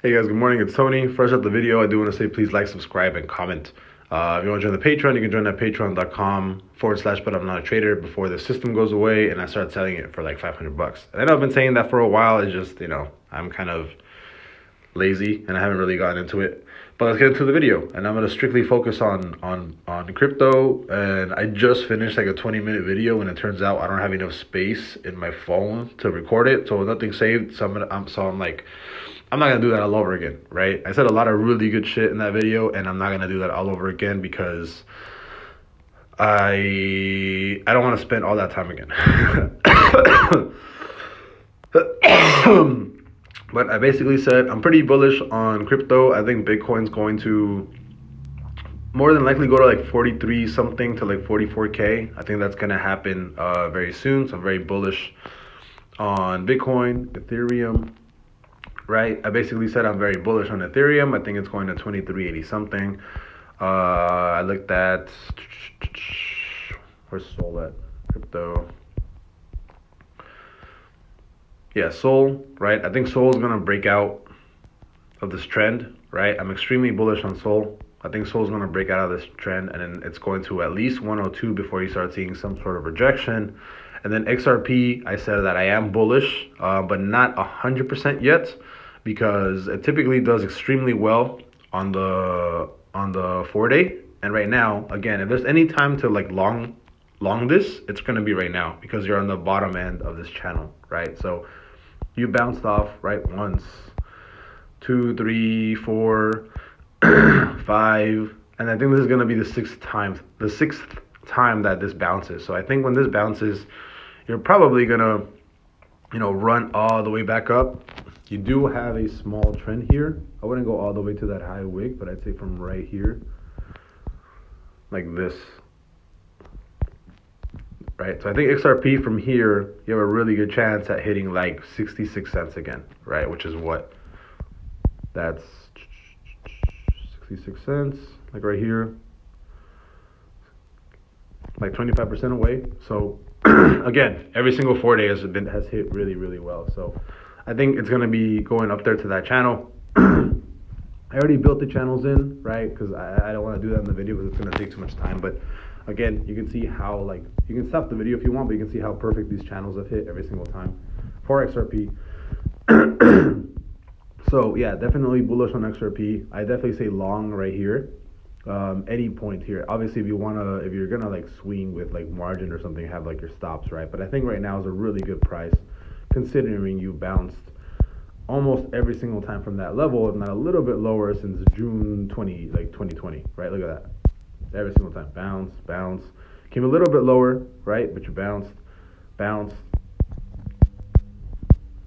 Hey guys, good morning. It's Tony. Fresh out the video, I do want to say please like, subscribe, and comment. If you want to join the Patreon, you can join at patreon.com/but I'm not a trader before the system goes away and I start selling it for like $500. And I know I've been saying that for a while. It's just, I'm kind of lazy and I haven't really gotten into it. But let's get into the video. And I'm going to strictly focus on crypto. And I just finished like a 20-minute video and it turns out I don't have enough space in my phone to record it. So nothing saved. So I'm like, I'm not going to do that all over again, right? I said a lot of really good shit in that video, and I'm not going to do that all over again because I don't want to spend all that time again. But I basically said I'm pretty bullish on crypto. I think Bitcoin's going to more than likely go to like 43 something to like 44K. I think that's going to happen very soon. So I'm very bullish on Bitcoin, Ethereum. Right, I basically said I'm very bullish on Ethereum. I think it's going to 2380 something. I looked at where's Sol at? Crypto. Yeah, Sol. Right, I think Sol is gonna break out of this trend. Right, I'm extremely bullish on Sol. I think Sol is gonna break out of this trend, and then it's going to at least 102 before you start seeing some sort of rejection. And then XRP, I said that I am bullish, but not 100% yet, because it typically does extremely well on the 4-day. And right now, again, if there's any time to like long this, it's gonna be right now because you're on the bottom end of this channel, right? So you bounced off, right? Once, 2, 3, 4, 5, and I think this is gonna be the sixth time that this bounces. So I think when this bounces, you're probably gonna, run all the way back up. You do have a small trend here. I wouldn't go all the way to that high wick, but I'd say from right here, like this. Right, so I think XRP from here, you have a really good chance at hitting like 66 cents again, right? Which is what? That's 66 cents, like right here. Like 25% away. So again, every single 4-day has hit really, really well. So I think it's gonna be going up there to that channel. I already built the channels in, right? Because I don't want to do that in the video because it's gonna take too much time. But again, you can see how you can stop the video if you want, but you can see how perfect these channels have hit every single time for XRP. So yeah, definitely bullish on XRP. I definitely say long right here. Any point here, obviously if you're gonna like swing with like margin or something, have like your stops, right? But I think right now is a really good price considering you bounced almost every single time from that level, if not a little bit lower, since June 2020, right? Look at that, every single time, bounce, came a little bit lower, right? But you bounced, bounce,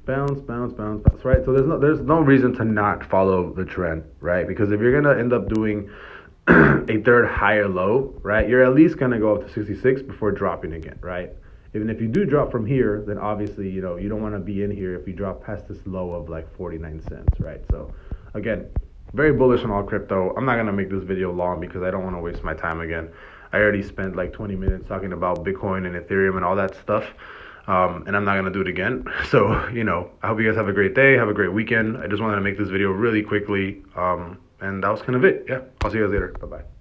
right? So there's no reason to not follow the trend, right? Because if you're gonna end up doing a third higher low, right, you're at least going to go up to 66 before dropping again, right? Even if you do drop from here, then obviously, you don't want to be in here if you drop past this low of like 49 cents, right? So again, very bullish on all crypto. I'm not going to make this video long because I don't want to waste my time again. I already spent like 20 minutes talking about Bitcoin and Ethereum and all that stuff. And I'm not going to do it again. So, I hope you guys have a great day. Have a great weekend. I just wanted to make this video really quickly. And that was kind of it. Yeah, I'll see you guys later. Bye-bye.